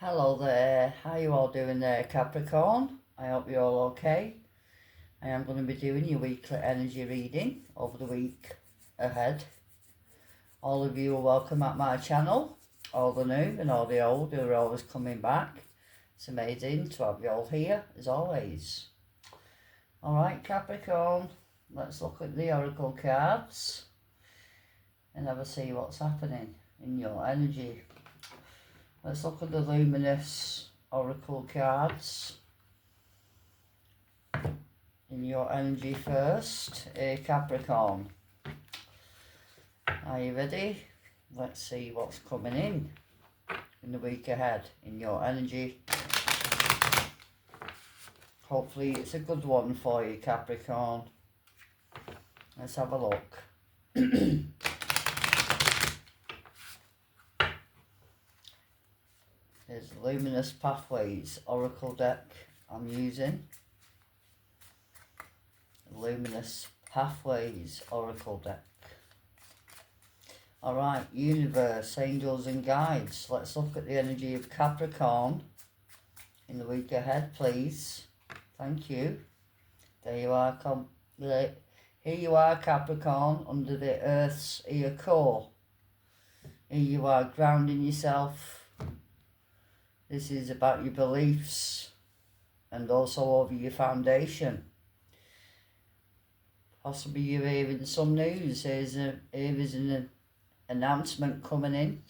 Hello there, how you all doing there, Capricorn? I hope you're all okay. I am going to be doing your weekly energy reading over the week ahead. All of you are welcome at my channel, all the new and all the old who are always coming back. It's amazing to have you all here, as always. Alright, Capricorn, let's look at the oracle cards and have a see what's happening in your energy. Let's look at the luminous oracle cards in your energy first. Capricorn, are you ready? Let's see what's coming in the week ahead in your energy. Hopefully it's a good one for you, Capricorn. Let's have a look. There's Luminous Pathways Oracle deck I'm using. Luminous Pathways Oracle deck. Alright, Universe, Angels and Guides. Let's look at the energy of Capricorn in the week ahead, please. Thank you. There you are. Here you are, Capricorn, under the Earth's ear core. Here you are, grounding yourself. This is about your beliefs and also over your foundation. Possibly you're hearing some news. Here is an announcement coming in.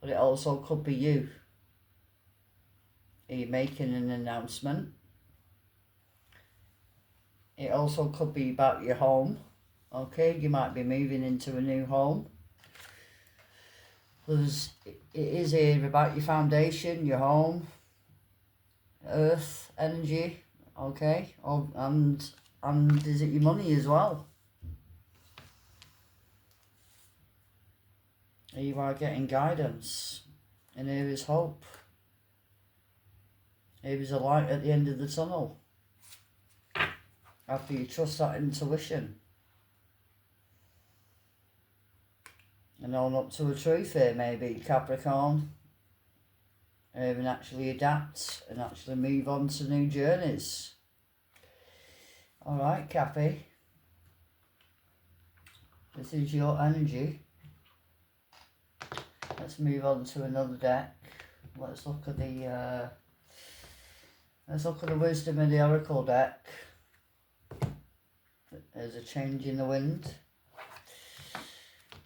But it also could be you. Are you making an announcement? It also could be about your home. Okay, you might be moving into a new home. It is here about your foundation, your home, earth energy, okay, and is it your money as well? You are getting guidance, and here is hope. Here is a light at the end of the tunnel. After you trust that intuition. And own up to a truth here, maybe, Capricorn. And actually adapt and actually move on to new journeys. Alright, Cappy. This is your energy. Let's move on to another deck. Let's look at the wisdom of the oracle deck. There's a change in the wind.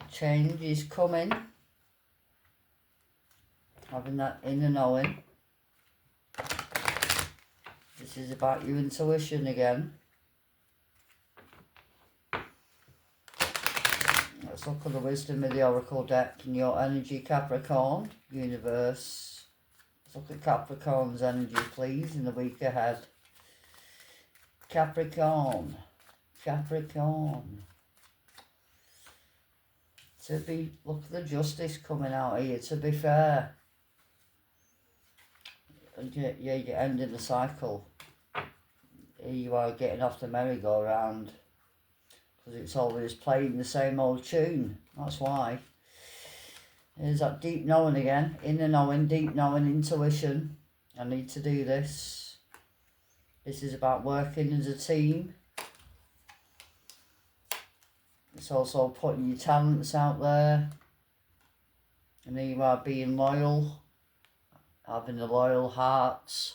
Change is coming. Having that inner knowing. This is about your intuition again. Let's look at the wisdom of the oracle deck in your energy, Capricorn. Universe. Let's look at Capricorn's energy, please, in the week ahead. Capricorn. Capricorn. Look at the justice coming out here, to be fair. Yeah, you're ending the cycle. Here you are getting off the merry-go-round. Because it's always playing the same old tune. That's why. There's that deep knowing again. Inner knowing, deep knowing, intuition. I need to do this. This is about working as a team. It's also putting your talents out there. And here you are being loyal. Having a loyal heart.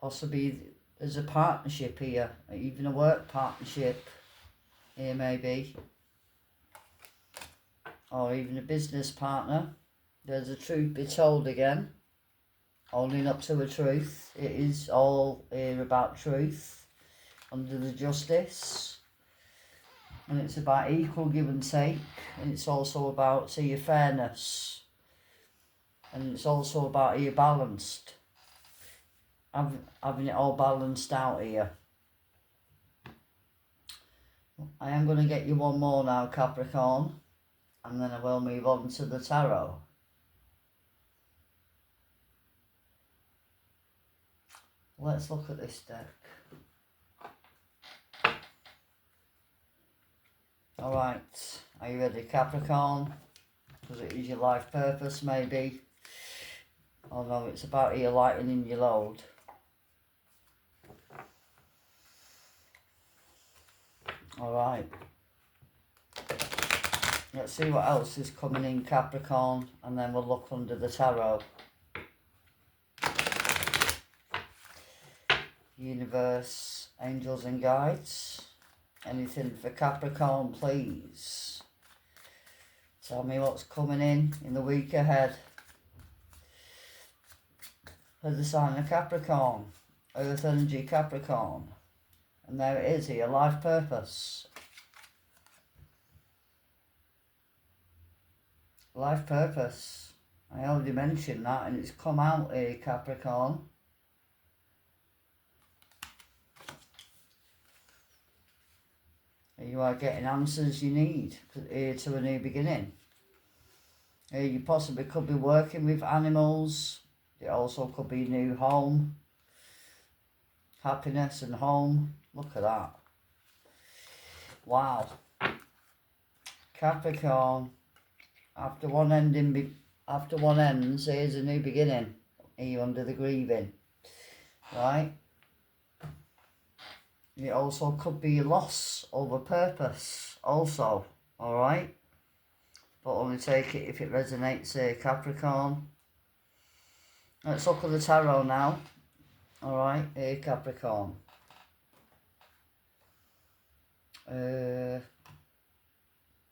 Possibly there's a partnership here. Even a work partnership. Here maybe. Or even a business partner. There's a truth be told again. Owning up to a truth. It is all here about truth. Under the justice. And it's about equal give and take. And it's also about your fairness. And it's also about your balanced. Having it all balanced out here. I am going to get you one more now, Capricorn. And then I will move on to the tarot. Let's look at this deck. Alright, are you ready, Capricorn? because it is your life purpose maybe. Oh no, it's about you lightening your load. Alright. Let's see what else is coming in Capricorn, and then we'll look under the tarot. Universe, angels and guides. Anything for Capricorn, please. Tell me what's coming in the week ahead. For the sign of Capricorn. Earth energy Capricorn. And there it is here, life purpose. Life purpose. I already mentioned that, and it's come out here, Capricorn. You are getting answers you need here to a new beginning. You possibly could be working with animals. It also could be a new home. Happiness and home. Look at that. Wow. Capricorn. After one ends, here's a new beginning. Here under the grieving. Right? It also could be a loss over purpose also, alright? But only take it if it resonates here, Capricorn. Let's look at the tarot now. Alright, here Capricorn.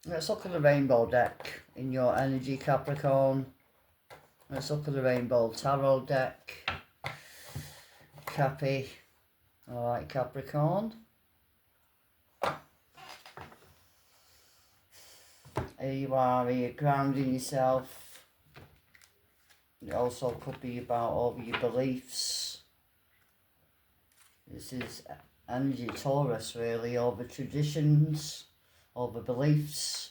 Let's look at the rainbow deck in your energy, Capricorn. Let's look at the rainbow tarot deck. Cappy. Alright, Capricorn. Here you are, here grounding yourself. It also could be about over your beliefs. This is energy Taurus really, over traditions, over beliefs.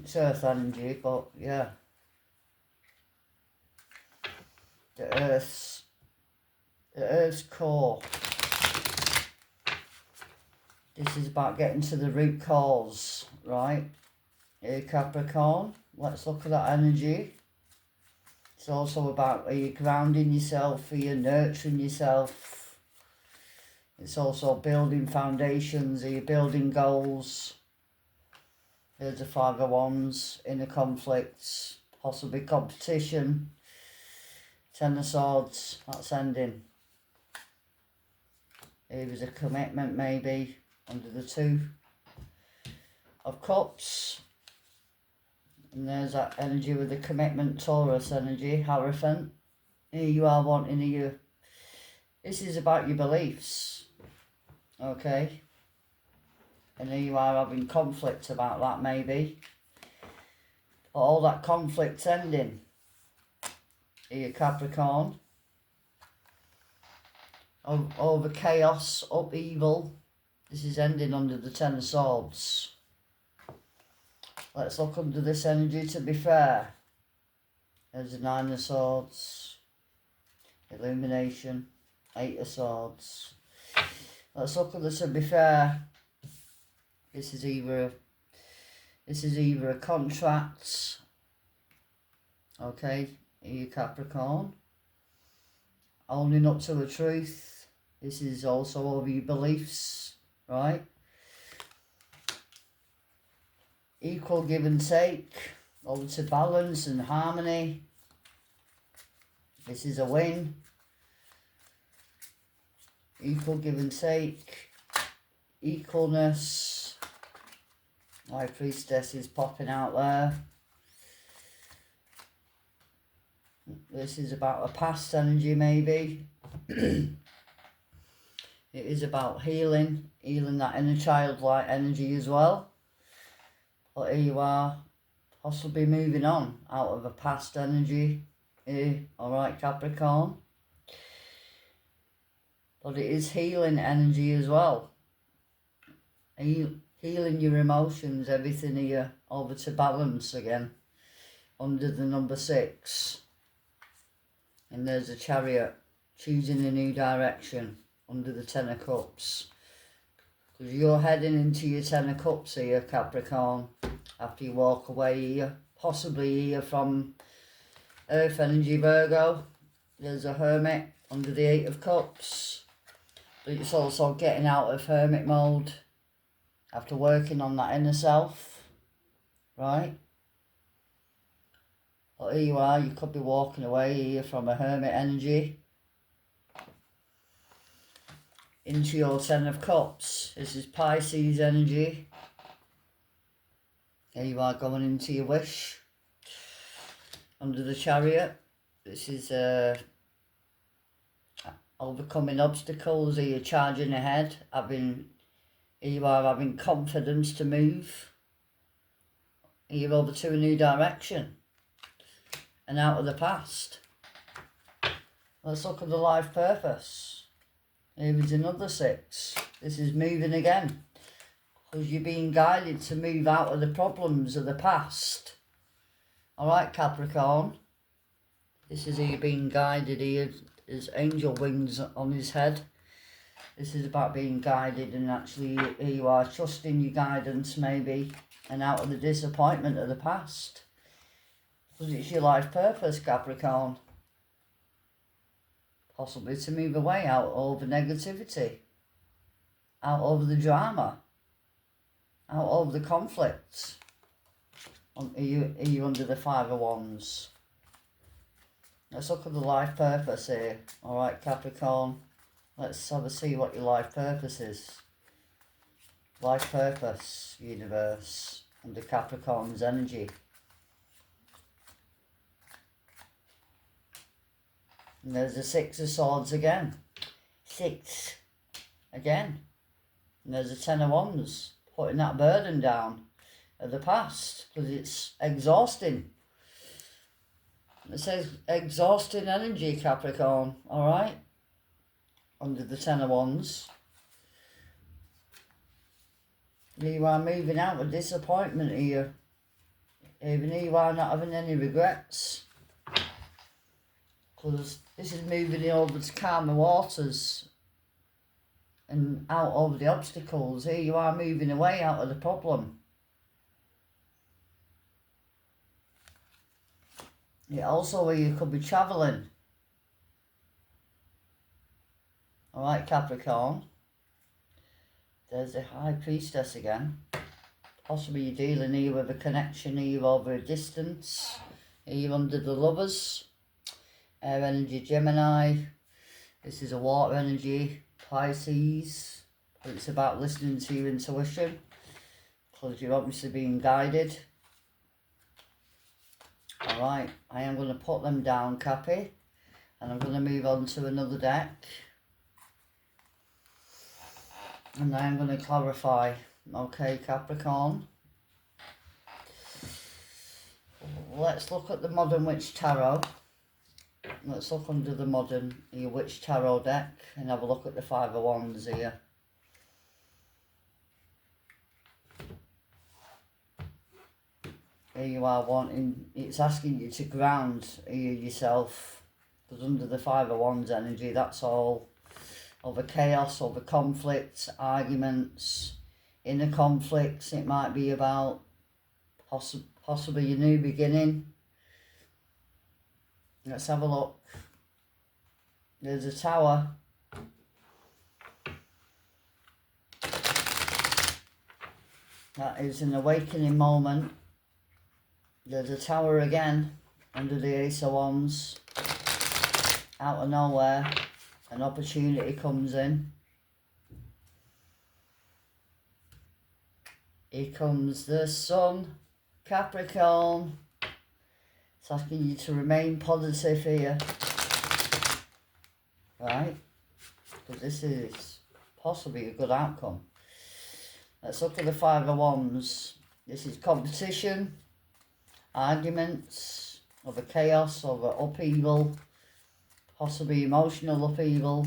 It's earth energy, but yeah. The earth's core. This is about getting to the root cause, right? Here, Capricorn. Let's look at that energy. It's also about, are you grounding yourself? Are you nurturing yourself? It's also building foundations. Are you building goals? There's the Five of Wands, inner conflicts, possibly competition. Ten of Swords, that's ending. Here was a commitment maybe under the Two of Cups. And there's that energy with the commitment, Taurus energy, Hierophant. Here you are wanting you. This is about your beliefs. Okay. And here you are having conflict about that maybe. But all that conflict's ending. Here, Capricorn. Over chaos, upheaval. This is ending under the Ten of Swords. Let's look under this energy to be fair. There's the Nine of Swords. Illumination. Eight of Swords. Let's look at the to be fair. This is either a contract. Okay, here Capricorn. Owning up to the truth. This is also over your beliefs, right? Equal give and take. Over to balance and harmony. This is a win. Equal give and take. Equalness. High Priestess is popping out there. This is about a past energy maybe. It is about healing that inner childlike energy as well. But here you are, possibly moving on out of a past energy. Here, alright Capricorn. But it is healing energy as well. Healing your emotions, everything here, over to balance again. Under the number 6. And there's a Chariot, choosing a new direction, under the Ten of Cups. Because you're heading into your Ten of Cups here, Capricorn. after you walk away here. Possibly here from Earth Energy Virgo. There's a Hermit under the Eight of Cups. But it's also getting out of Hermit mode after working on that inner self. Right? But here you are, you could be walking away here from a Hermit energy into your Ten of Cups. This is Pisces energy. Here you are going into your wish under the Chariot. This is overcoming obstacles. Here you're charging ahead. Here you are having confidence to move. Here you're over to a new direction and out of the past. Let's look at the life purpose. Here is another 6. This is moving again. Because you're being guided to move out of the problems of the past. Alright, Capricorn. This is here being guided here. There's angel wings on his head. This is about being guided, and actually here you are trusting your guidance maybe, and out of the disappointment of the past. Because it's your life purpose, Capricorn. Possibly to move away out of the negativity. Out of the drama. Out of the conflict. Are you under the 5 of Wands? Let's look at the life purpose here. Alright, Capricorn. Let's have a see what your life purpose is. Life purpose, universe, under Capricorn's energy. And there's the 6 of Swords again. 6. Again. And there's the 10 of Wands. Putting that burden down of the past. Because it's exhausting. It says exhausting energy, Capricorn. Alright. Under the 10 of Wands. You are moving out of disappointment here. Even you are not having any regrets. Because this is moving over to calmer waters and out over the obstacles. Here you are moving away out of the problem. Yeah, also where you could be travelling. Alright, Capricorn. There's the High Priestess again. Possibly you're dealing here with a connection here over a distance. Here under the Lovers. Air energy, Gemini. This is a water energy, Pisces. It's about listening to your intuition. Because you're obviously being guided. Alright, I am going to put them down, Cappy. And I'm going to move on to another deck. And I am going to clarify. Okay, Capricorn. Let's look at the Modern Witch Tarot. Let's look under the Modern Witch Tarot deck and have a look at the 5 of Wands here. Here you are wanting, it's asking you to ground yourself. Because under the 5 of Wands energy, that's all over chaos, over conflicts, arguments, inner conflicts. It might be about possibly a new beginning. Let's have a look. There's a Tower. That is an awakening moment. There's a Tower again under the Ace of Wands. Out of nowhere, an opportunity comes in. Here comes the Sun, Capricorn. It's asking you to remain positive here. Right? Because this is possibly a good outcome. Let's look at the 5 of Wands. This is competition, arguments, over chaos, over upheaval, possibly emotional upheaval.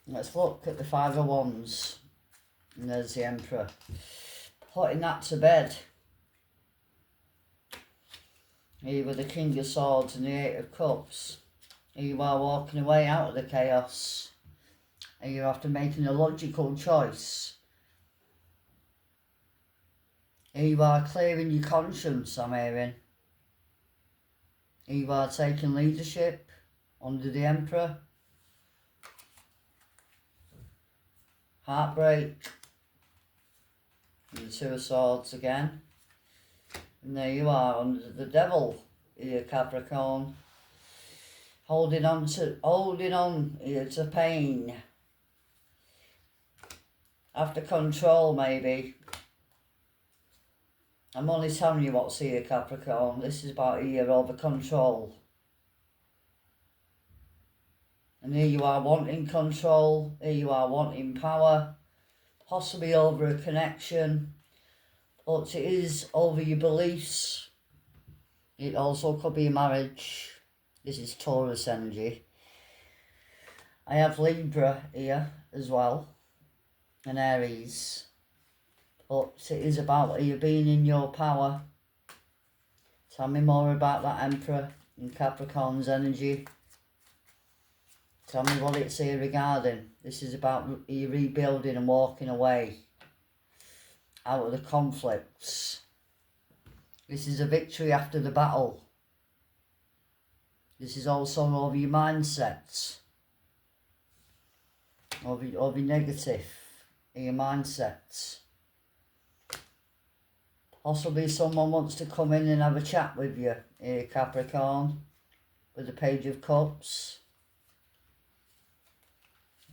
Let's look at the 5 of Wands. And there's the Emperor. Putting that to bed. Here with the King of Swords and the 8 of Cups. Here you are walking away out of the chaos. And you're after making a logical choice. Here you are clearing your conscience, I'm hearing. Here you are taking leadership under the Emperor. Heartbreak. And the Two of Swords again. And there you are under the Devil here, Capricorn. Holding on here to pain. After control, maybe. I'm only telling you what's here, Capricorn. This is about here over control. And here you are wanting control. Here you are wanting power. Possibly over a connection. But it is over your beliefs. It also could be a marriage. This is Taurus energy. I have Libra here as well. And Aries. But it is about you being in your power. Tell me more about that Emperor and Capricorn's energy. Tell me what it's here regarding. This is about you rebuilding and walking away out of the conflicts. This is a victory after the battle. This is also over your mindsets. Over your negative in your mindsets. Possibly someone wants to come in and have a chat with you here, Capricorn, with the Page of Cups.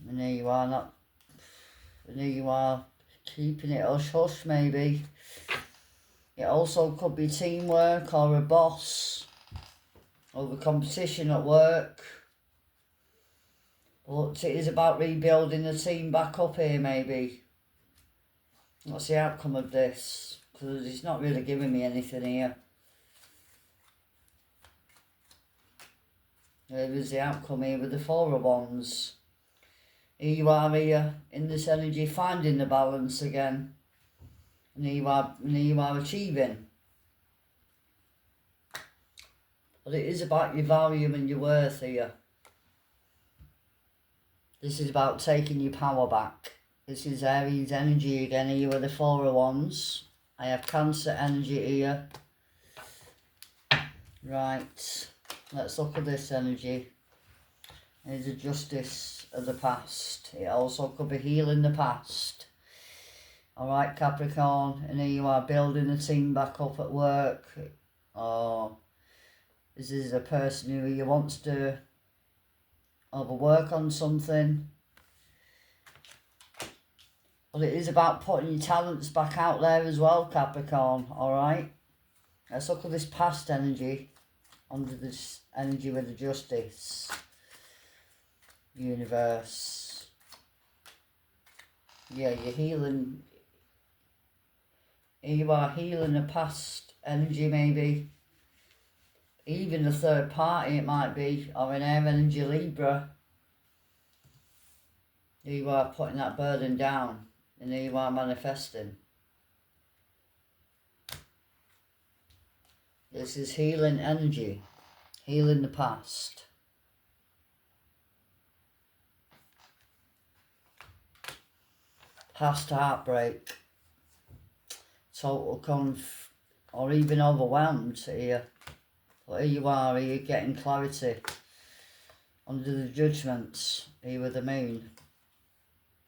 And here you are keeping it hush-hush maybe. It also could be teamwork or a boss, over competition at work. But it is about rebuilding the team back up here maybe. What's the outcome of this? Because it's not really giving me anything here. There is the outcome here with the Four of Wands. Here you are here in this energy, finding the balance again. And here you are achieving. But it is about your value and your worth here. This is about taking your power back. This is Aries energy again here with the Four of Wands. I have Cancer energy here. Right, let's look at this energy. Here's a Justice of the past. It also could be healing the past. Alright, Capricorn, and here you are building the team back up at work. Or this is a person who you wants to overwork on something. But it is about putting your talents back out there as well, Capricorn, alright? Let's look at this past energy, under this energy with the Justice. Universe. Yeah, you're healing. You are healing the past energy maybe. Even a third party it might be, or an air energy Libra. You are putting that burden down. And here you are manifesting. This is healing energy. Healing the past. Past heartbreak. Total or even overwhelmed here. But here you are, here getting clarity. Under the judgments. Here with the Moon.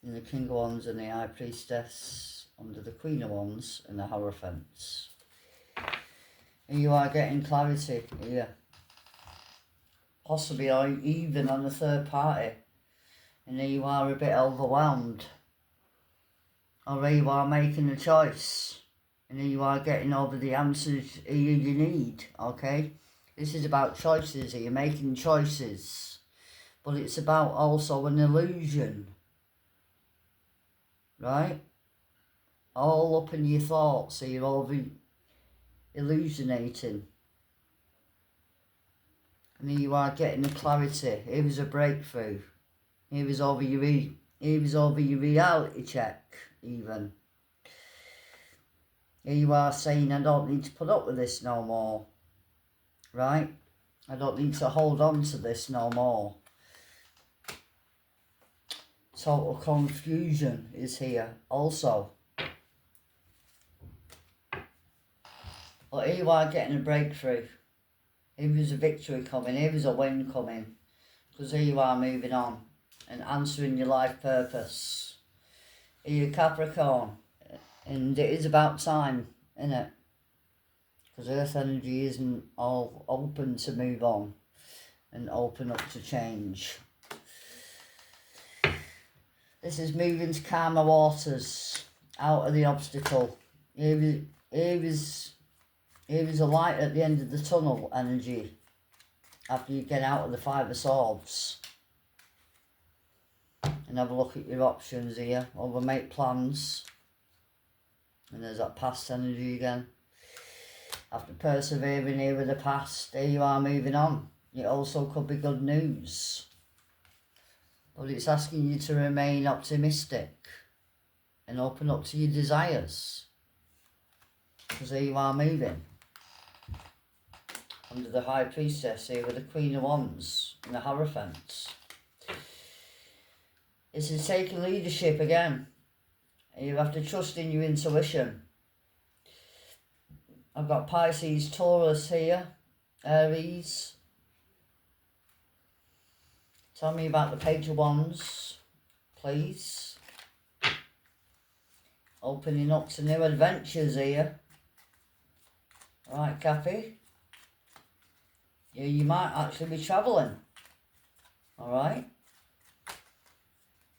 And the King of Wands and the High Priestess, under the Queen of Wands and the Hierophants. And you are getting clarity here. Possibly even on the third party. And here you are a bit overwhelmed. Or here you are making a choice. And here you are getting over the answers you need, okay? This is about choices here, making choices. But it's about also an illusion. Right? All up in your thoughts, so you're all hallucinating. And here you are getting the clarity. Here is a breakthrough. Here is over your reality check, even. Here you are saying, I don't need to put up with this no more. Right? I don't need to hold on to this no more. Total confusion is here also. But here you are getting a breakthrough. Here is a victory coming. Here is a win coming. Because here you are moving on and answering your life purpose. Here you Capricorn. And it is about time, isn't it? Because Earth energy isn't all open to move on and open up to change. This is moving to calmer waters, out of the obstacle. Here is a light at the end of the tunnel energy after you get out of the Five of Swords. And have a look at your options here. Over make plans. And there's that past energy again. After persevering here with the past, there you are moving on. It also could be good news. But it's asking you to remain optimistic and open up to your desires. Because there you are moving. Under the High Priestess here with the Queen of Wands and the Hierophant. This is taking leadership again. You have to trust in your intuition. I've got Pisces, Taurus here, Aries. Tell me about the Page of Wands, please. Opening up to new adventures here. Right, Cappy. Yeah, you might actually be travelling. Alright.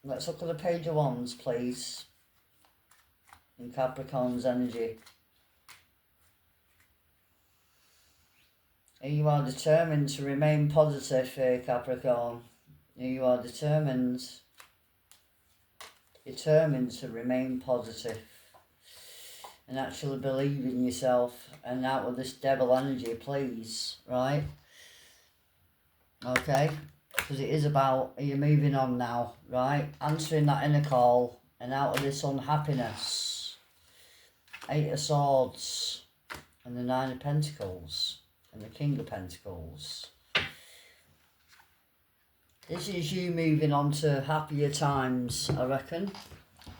Let's look at the Page of Wands, please. In Capricorn's energy. Here you are determined to remain positive here, Capricorn. Here you are determined to remain positive and actually believe in yourself and out with this devil energy, please, right? Okay, because it is about, are you moving on now, right? Answering that inner call and out of this unhappiness. Eight of Swords and the Nine of Pentacles and the King of Pentacles. This is you moving on to happier times, I reckon.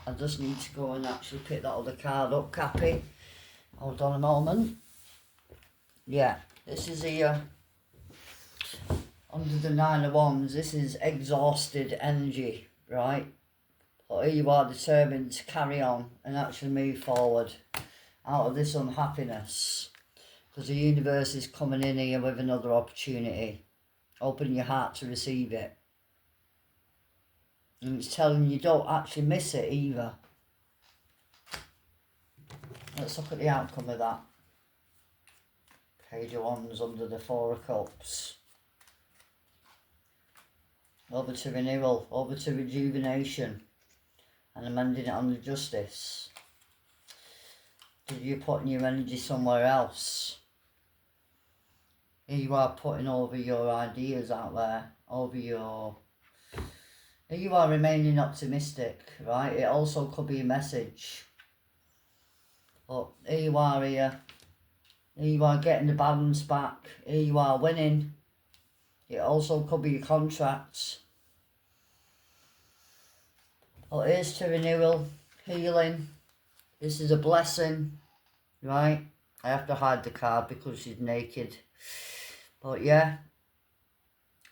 I just need to go and actually pick that other card up, Cappy. Hold on a moment. Yeah, this is here. Under the Nine of Wands, this is exhausted energy, right? But here you are determined to carry on and actually move forward out of this unhappiness. Because the universe is coming in here with another opportunity. Open your heart to receive it. And it's telling you don't actually miss it either. Let's look at the outcome of that. Page of Wands under the Four of Cups. Over to renewal, over to rejuvenation. And amending it on the Justice. Did you putting your energy somewhere else? Here you are putting over your ideas out there, over your... Here you are remaining optimistic, right? It also could be a message. But here you are here. Here you are getting the balance back. Here you are winning. It also could be a contract. But here's to renewal, healing. This is a blessing, right? I have to hide the card because she's naked. But yeah,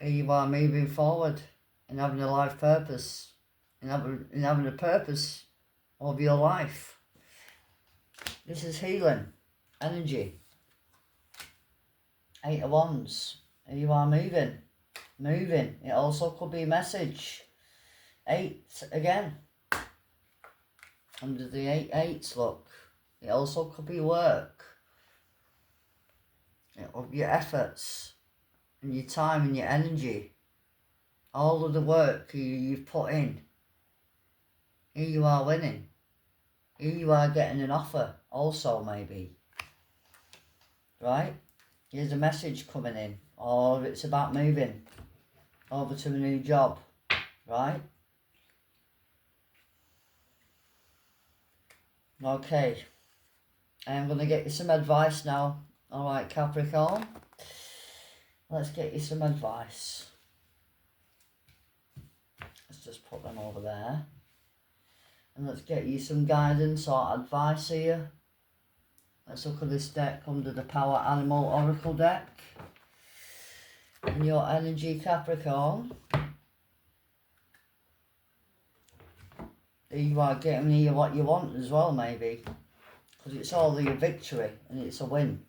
here you are moving forward and having a life purpose and having a purpose of your life. This is healing, energy. Eight of Wands. Here you are moving. Moving. It also could be a message. Eight again. Under the eights, look. It also could be work. Of your efforts and your time and your energy. All of the work you've put in. Here you are winning. Here you are getting an offer also maybe. Right? Here's a message coming in. Or it's about moving over to a new job. Right? Okay. I'm going to get you some advice now. Alright, Capricorn. Let's get you some advice. Let's just put them over there. And let's get you some guidance or advice here. Let's look at this deck under the Power Animal Oracle deck. And your energy, Capricorn. You are getting here what you want as well, maybe. Because it's all your victory and it's a win.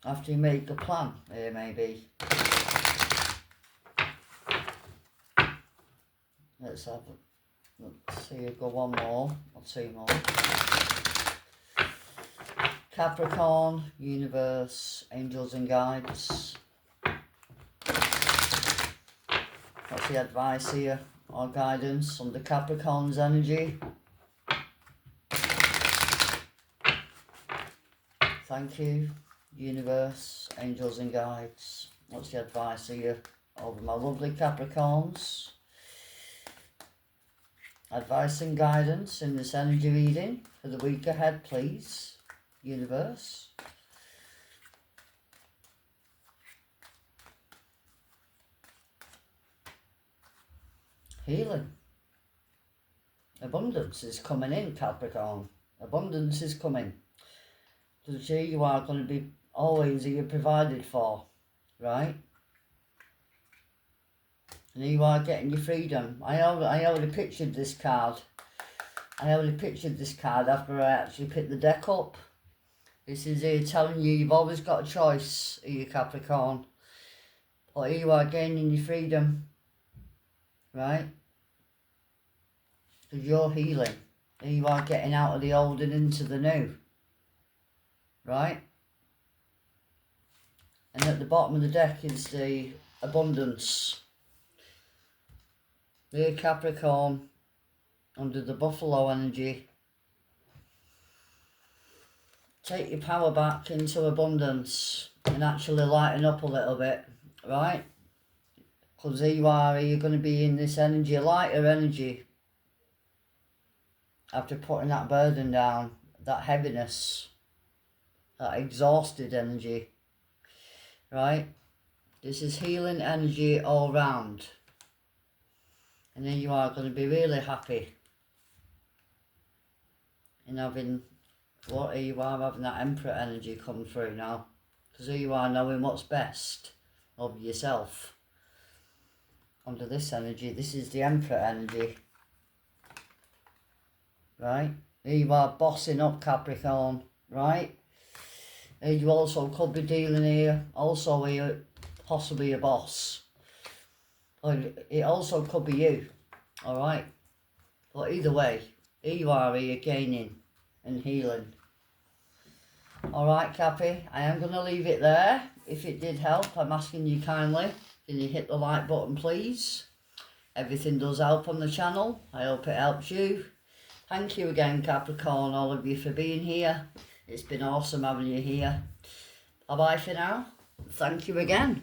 After you make a plan here, maybe. Let's see you go one more or two more. Capricorn, universe, angels and guides. What's the advice here or guidance on the Capricorn's energy? Thank you, universe, angels and guides. What's the advice here over my lovely Capricorns? Advice and guidance in this energy reading for the week ahead, please, universe. Healing. Abundance is coming in, Capricorn. Abundance is coming. Because you are going to be always here provided for, right? And you are getting your freedom. I already pictured this card. I already pictured this card after I actually picked the deck up. This is here telling you you've always got a choice, you Capricorn. But here you are gaining your freedom, right? Because you're healing. Here you are getting out of the old and into the new, right? And at the bottom of the deck is the abundance. Here, Capricorn, under the buffalo energy. Take your power back into abundance and actually lighten up a little bit, right? Because here you are, you're going to be in this energy, lighter energy. After putting that burden down, that heaviness, that exhausted energy, right? This is healing energy all round. And then you are going to be really happy in having what you are having that Emperor energy come through now. Because here you are knowing what's best of yourself. Under this energy, this is the Emperor energy. Right? Here you are bossing up, Capricorn. Right? Here you also could be dealing here, also here, possibly a boss. Or it also could be you. Alright? But either way, here you are here gaining and healing. Alright, Cappy, I am going to leave it there. If it did help, I'm asking you kindly, can you hit the like button, please? Everything does help on the channel. I hope it helps you. Thank you again, Capricorn, all of you, for being here. It's been awesome having you here. Bye-bye for now. Thank you again.